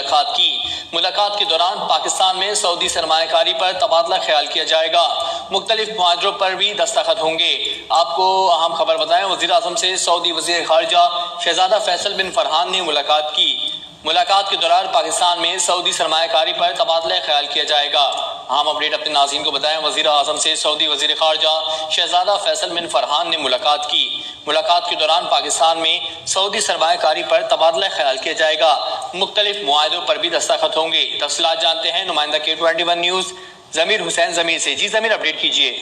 मुलाकात की। मुलाकात के दौरान पाकिस्तान में सऊदी सरमायाकारी पर तबादला ख्याल किया जाएगा। मुख्तलिफ मुआहदों पर भी दस्तखत होंगे। आपको अहम खबर बताएं, वजीर आजम से सऊदी वजीर खारजा शहजादा फैसल बिन फरहान ने मुलाकात की। मुलाकात के दौरान पाकिस्तान में सऊदी सरमायाकारी पर तबादला ख्याल किया जाएगा। अहम अपडेट अपने नाज़रीन को बताएं, वजीर आजम से सऊदी वजीर खारजा शहजादा फैसल बिन फरहान ने मुलाकात की। मुलाकात के दौरान पाकिस्तान में सऊदी सरमायाकारी पर तबादला ख्याल किया जाएगा। मुख्तलिफ मुआहदों पर भी दस्तखत होंगे। तफसीलात जानते हैं नुमाइंदा K21 न्यूज जमीर हुसैन जमीर से। जी जमीर, अपडेट कीजिए।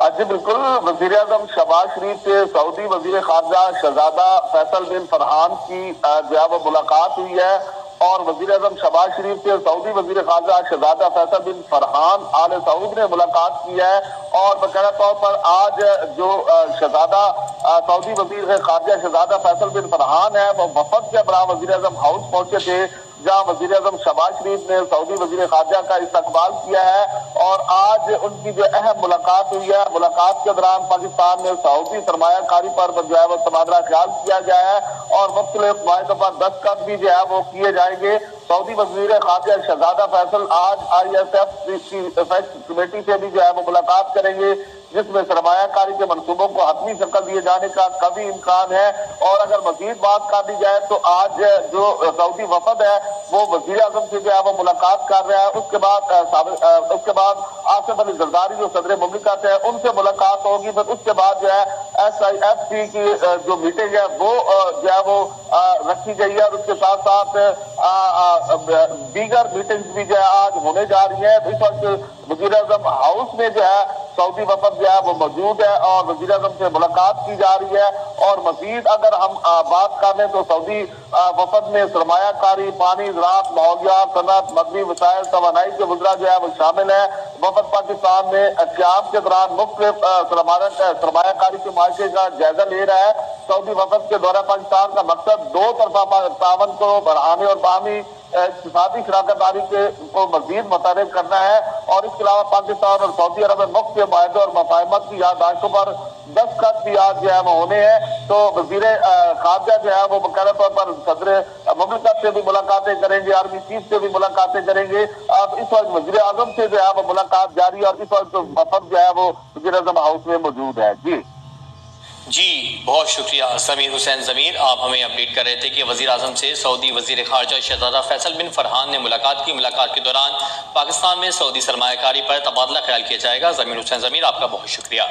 जी बिल्कुल, वजीर आजम शहबाज शरीफ से सऊदी वजीर खारजा शहजादा फैसल बिन फरहान की जो है वो मुलाकात हुई है और वजीर आजम शहबाज शरीफ से सऊदी वजीर खारजा शहजादा फैसल बिन फरहान आले सऊद ने मुलाकात की है। और बकायदा तौर पर आज जो शहजादा सऊदी वजीर खारजा शहजादा फैसल बिन फरहान है वो वफद के हमरा वजीर आजम हाउस पहुंचे थे, जहाँ वजीर आजम शहबाज शरीफ ने सऊदी वजीर खारजा का इस्तकबाल किया है। और आज उनकी जो अहम मुलाकात हुई है, मुलाकात के दौरान पाकिस्तान में सऊदी सरमायाकारी पर जो है वो तबादला ख्याल किया गया है और मुख्तलिफ मुआहदों पर दस्तखत भी जो है वो किए जाएंगे। सऊदी वजीर खारजा शहजादा फैसल आज ISF कमेटी से भी जो है वो मुलाकात करेंगे, जिसमें सरमायाकारी के मनसूबों को हतमी शक्ल दिए जाने का कभी इम्कान है। और अगर मजीद बात कर दी जाए तो आज जो सऊदी वफद है वो वजीर आजम से जो है वो मुलाकात कर रहा है। उसके बाद आसिफ अली जरदारी जो सदर मुमलिकत है उनसे मुलाकात होगी। फिर उसके बाद जो है SIFC की जो मीटिंग है वो जो है वो रखी गई है और उसके साथ साथ दीगर मीटिंग भी जो है आज होने जा रही है। इस वक्त वजीर आजम हाउस में जो है सऊदी वफद जो है वो मौजूद है और वजीर आजम से मुलाकात की जा रही है। और मजीद अगर हम बात कर लें तो सऊदी वफद में सरमायाकारी, पानी, ज़राअत, माहौलियात, सनअत, मदनी वसाइल, तवानाई के वज़रा जो है वो शामिल है। वफद पाकिस्तान में क़याम के दौरान मुख्तलिफ सरमायाकारी के माशरे का जायजा ले रहा है। सऊदी वफद के दौरा पाकिस्तान का मकसद दो तरफा तावन को बढ़ाने और बाहमी इक़्तिसादी शराकतदारी को मजीद मुतहर्रिक करना है। और इसके अलावा पाकिस्तान और सऊदी अरब में मुख्तलिफ मुआहदों और मफाहिमत की याददाश्तों पर दस्तखत भी आज जो है वो होने हैं। तो वजीर खारजा जो है वो बकायदा तौर पर सदर मुमलिकत से भी मुलाकातें करेंगे, आर्मी चीफ से भी मुलाकातें करेंगे। अब इस वक्त वजीर आजम से जो है वो मुलाकात जारी है और इस वक्त वफद जो है वो वजीर आजम हाउस में मौजूद है। जी बहुत शुक्रिया समीर हुसैन जमीर, आप हमें अपडेट कर रहे थे कि वजीर आजम से सऊदी वजीर खारजा शहजादा फैसल बिन फरहान ने मुलाकात की। मुलाकात के दौरान पाकिस्तान में सऊदी सरमायाकारी पर तबादला ख्याल किया जाएगा। जमीर हुसैन जमीर, आपका बहुत शुक्रिया।